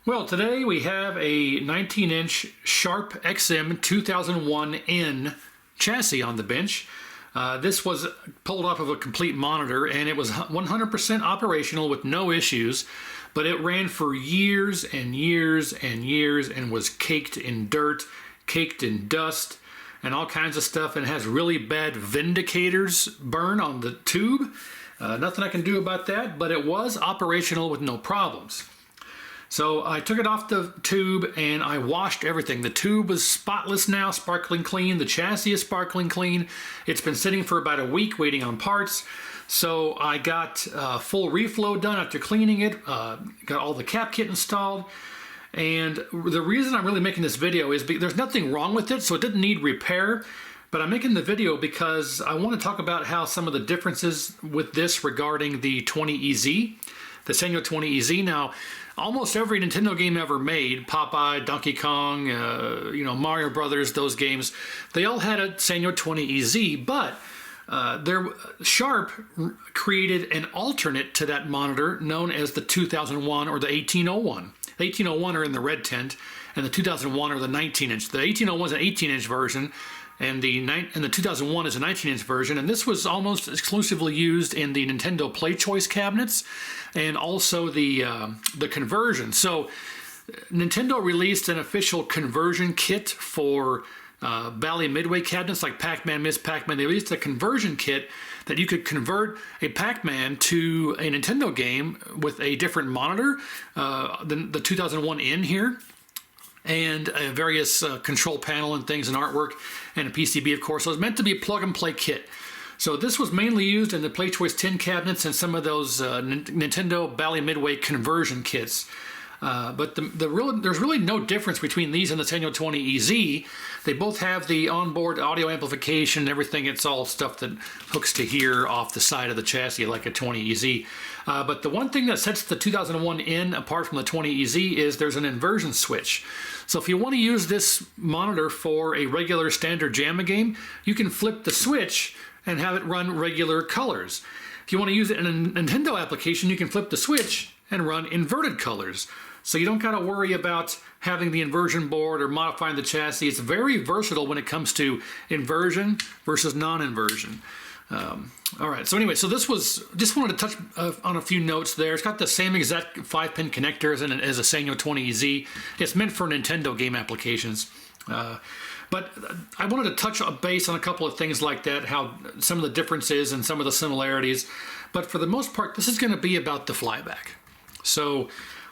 Well, today we have a 19-inch Sharp XM-2001N chassis on the bench. This was pulled off of a complete monitor, and it was 100% operational with no issues, but it ran for years and years and years and was caked in dirt, caked in dust, and all kinds of stuff, and has really bad Vindicators burn on the tube. Nothing I can do about that, but it was operational with no problems. So I took it off the tube and I washed everything. The tube is spotless now, sparkling clean. The chassis is sparkling clean. It's been sitting for about a week waiting on parts. So I got full reflow done after cleaning it, got all the cap kit installed. And the reason I'm really making this video is because there's nothing wrong with it, so it didn't need repair. But I'm making the video because I want to talk about how some of the differences with this regarding the 20EZ, the Sanyo 20EZ. Now, almost every Nintendo game ever made, Popeye, Donkey Kong, Mario Brothers, those games, they all had a Sanyo 20EZ, but Sharp created an alternate to that monitor known as the 2001 or the 1801. The 1801 are in the red tint, and the 2001 are the 19-inch. The 1801 is an 18-inch version, and the 2001 is a 19-inch version, and this was almost exclusively used in the Nintendo Play Choice cabinets and also the conversion. So Nintendo released an official conversion kit for Bally Midway cabinets like Pac-Man, Miss Pac-Man. They released a conversion kit that you could convert a Pac-Man to a Nintendo game with a different monitor, the 2001N here, and a various control panel and things and artwork, and a PCB, of course. So it was meant to be a plug-and-play kit. So this was mainly used in the Play Choice 10 cabinets and some of those Nintendo Bally Midway conversion kits. But there's really no difference between these and the Sanyo 20EZ. They both have the onboard audio amplification and everything. It's all stuff that hooks to here off the side of the chassis like a 20EZ. But the one thing that sets the 2001N apart from the 20EZ is there's an inversion switch. So if you want to use this monitor for a regular standard JAMA game, you can flip the switch and have it run regular colors. If you want to use it in a Nintendo application, you can flip the switch and run inverted colors. So you don't got to worry about having the inversion board or modifying the chassis. It's very versatile when it comes to inversion versus non-inversion. All right, so anyway, so this was, just wanted to touch on a few notes there. It's got the same exact 5-pin connector as a Sanyo 20EZ. It's meant for Nintendo game applications. But I wanted to touch base on a couple of things like that, how some of the differences and some of the similarities. But for the most part, this is going to be about the Flyback. So,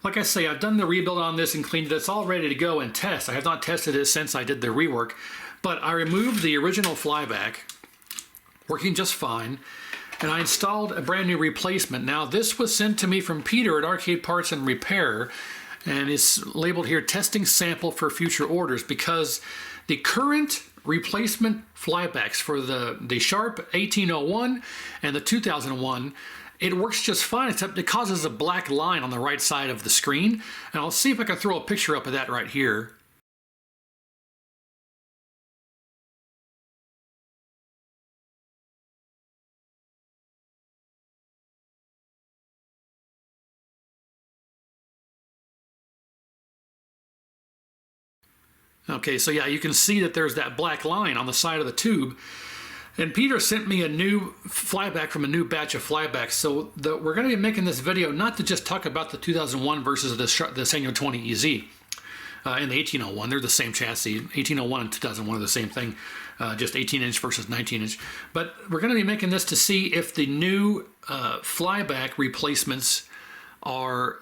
like I say, I've done the rebuild on this and cleaned it. It's all ready to go and test. I have not tested it since I did the rework. But I removed the original Flyback, working just fine, and I installed a brand new replacement. Now, this was sent to me from Peter at Arcade Parts and Repair, and it's labeled here, testing sample for future orders, because the current replacement Flybacks for the Sharp 1801 and the 2001, it works just fine, except it causes a black line on the right side of the screen. And I'll see if I can throw a picture up of that right here. Okay, so yeah, you can see that there's that black line on the side of the tube. And Peter sent me a new Flyback from a new batch of Flybacks. So we're going to be making this video not to just talk about the 2001 versus the Sanyo 20EZ and the 1801. They're the same chassis. 1801 and 2001 are the same thing, just 18-inch versus 19-inch. But we're going to be making this to see if the new Flyback replacements are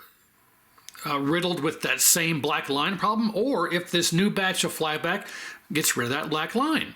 riddled with that same black line problem, or if this new batch of Flyback gets rid of that black line.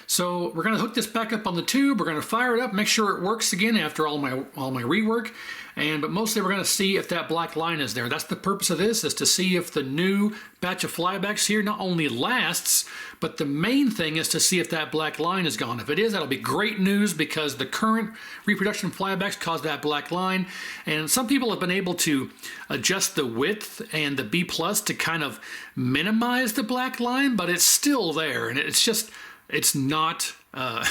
So we're going to hook this back up on the tube. We're going to fire it up, make sure it works again after all my rework. But mostly we're going to see if that black line is there. That's the purpose of this, is to see if the new batch of Flybacks here not only lasts, but the main thing is to see if that black line is gone. If it is, that'll be great news, because the current reproduction Flybacks cause that black line. And some people have been able to adjust the width and the B+ to kind of minimize the black line, but it's still there, and it's not uh,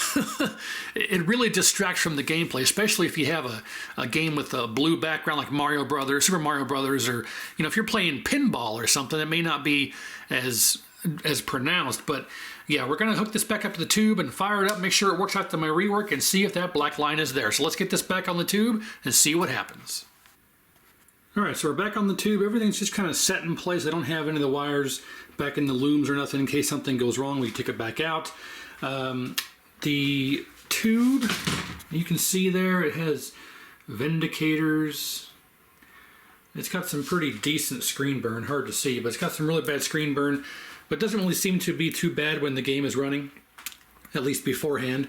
it really distracts from the gameplay, especially if you have a game with a blue background like Mario Brothers, Super Mario Brothers, or if you're playing pinball or something, it may not be as pronounced. But yeah, we're gonna hook this back up to the tube and fire it up, make sure it works out to my rework, and see if that black line is there. So let's get this back on the tube and see what happens. All right, so we're back on the tube. Everything's just kind of set in place. I don't have any of the wires back in the looms or nothing in case something goes wrong. We can take it back out. The tube, you can see there, it has Vindicators. It's got some pretty decent screen burn, hard to see, but it's got some really bad screen burn, but doesn't really seem to be too bad when the game is running, at least beforehand.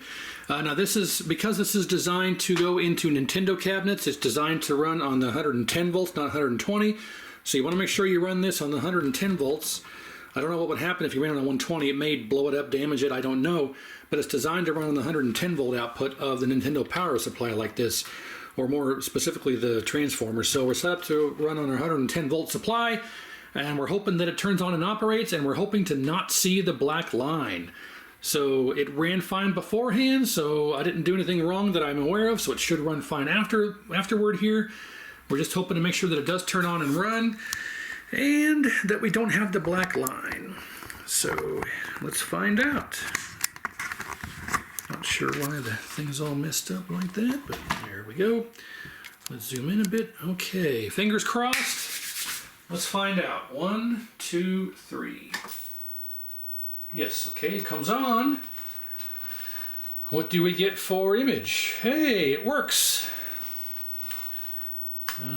Now because this is designed to go into Nintendo cabinets, it's designed to run on the 110 volts, not 120. So you want to make sure you run this on the 110 volts. I don't know what would happen if you ran on a 120. It may blow it up, damage it, I don't know. But it's designed to run on the 110 volt output of the Nintendo power supply like this, or more specifically the transformer. So we're set up to run on our 110 volt supply, and we're hoping that it turns on and operates, and we're hoping to not see the black line. So it ran fine beforehand, so I didn't do anything wrong that I'm aware of, so it should run fine afterward here. We're just hoping to make sure that it does turn on and run, and that we don't have the black line. So let's find out. Not sure why the thing's all messed up like that, but there we go. Let's zoom in a bit. Okay, fingers crossed. Let's find out. 1, 2, 3. Yes, okay, it comes on. What do we get for image? Hey, it works.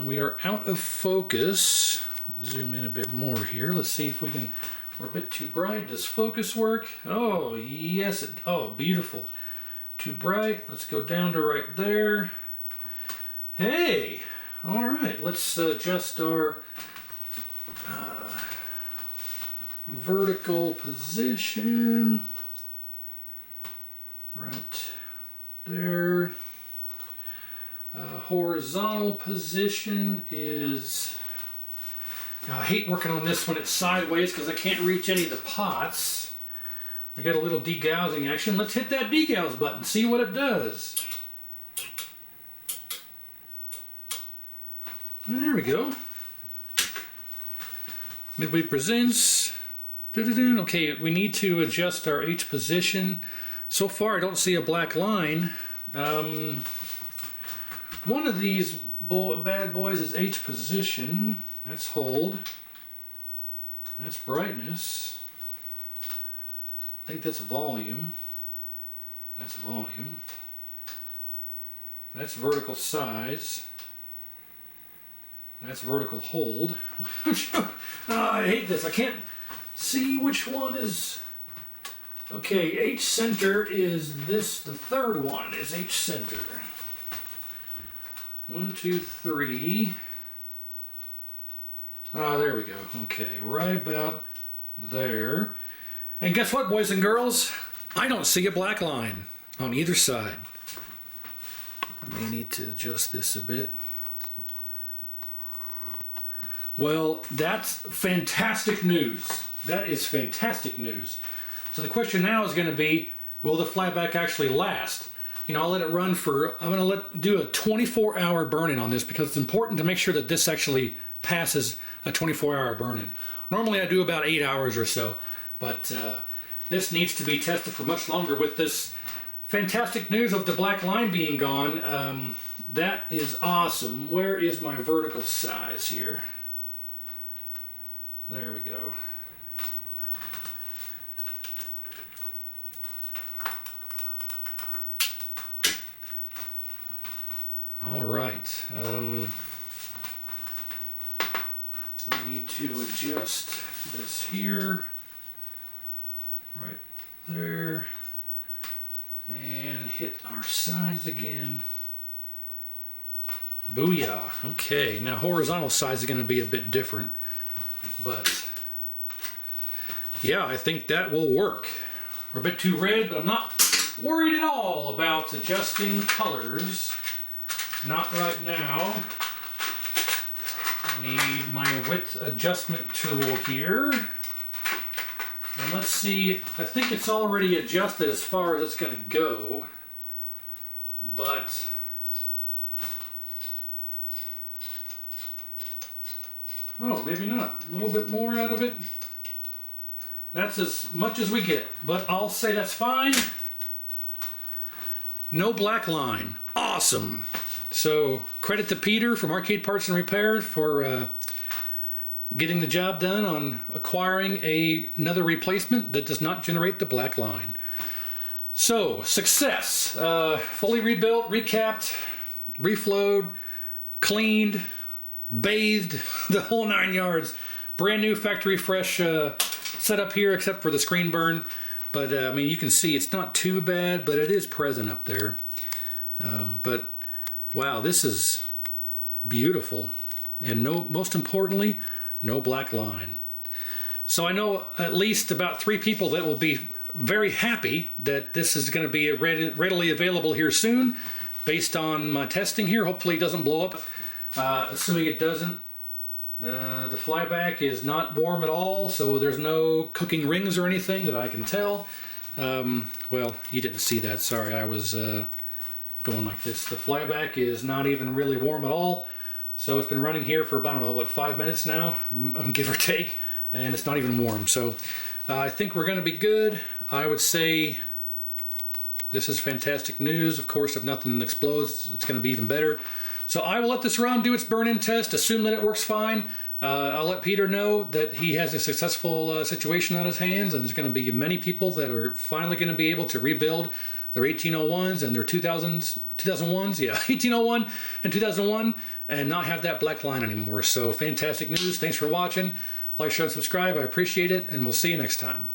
We are out of focus. Zoom in a bit more here. Let's see if we can. We're a bit too bright. Does focus work? Oh, yes. Oh, beautiful. Too bright. Let's go down to right there. Hey. All right. Let's adjust our vertical position. Right there. Horizontal position is... I hate working on this when it's sideways because I can't reach any of the pots. We got a little degaussing action. Let's hit that degauss button, see what it does. There we go. Midway presents. Okay, we need to adjust our H position. So far I don't see a black line. One of these bad boys is H position. That's hold. That's brightness. I think that's volume. That's volume. That's vertical size. That's vertical hold. I hate this. I can't see which one is... Okay, H center is this. The third one is H center. 1, 2, 3. Ah, there we go. Okay, right about there. And guess what, boys and girls? I don't see a black line on either side. I may need to adjust this a bit. Well, that's fantastic news. That is fantastic news. So the question now is going to be, will the flyback actually last? I'll let it run for, I'm going to do a 24-hour burn-in on this because it's important to make sure that this actually passes a 24-hour burn-in. Normally I do about 8 hours or so, but this needs to be tested for much longer with this fantastic news of the black line being gone. That is awesome. Where is my vertical size here? There we go. All right. We need to adjust this here, right there, and hit our size again. Booyah. Okay, now horizontal size is going to be a bit different, but yeah, I think that will work. We're a bit too red, but I'm not worried at all about adjusting colors. Not right now. I need my width adjustment tool here. And let's see, I think it's already adjusted as far as it's going to go, but oh, maybe not. A little bit more out of it. That's as much as we get, but I'll say that's fine. No black line. Awesome. So credit to Peter from Arcade Parts and Repair for getting the job done on acquiring another replacement that does not generate the black line. So, success. Fully rebuilt, recapped, reflowed, cleaned, bathed, the whole 9 yards. Brand new factory fresh setup here except for the screen burn. But, I mean, you can see it's not too bad, but it is present up there. But, wow, this is beautiful. And most importantly, no black line. So I know at least about 3 people that will be very happy that this is going to be readily available here soon based on my testing here. Hopefully it doesn't blow up. Assuming it doesn't. The flyback is not warm at all, so there's no cooking rings or anything that I can tell. Well, you didn't see that. Sorry, I was going like this. The flyback is not even really warm at all. So it's been running here for about, I don't know, what, 5 minutes now, give or take, and it's not even warm. So I think we're going to be good. I would say this is fantastic news. Of course, if nothing explodes, it's going to be even better. So I will let this run do its burn-in test, assume that it works fine. I'll let Peter know that he has a successful situation on his hands, and there's going to be many people that are finally going to be able to rebuild their 1801s and their 2001s, yeah, 1801 and 2001, and not have that black line anymore. So fantastic news. Thanks for watching. Like, share, and subscribe. I appreciate it, and we'll see you next time.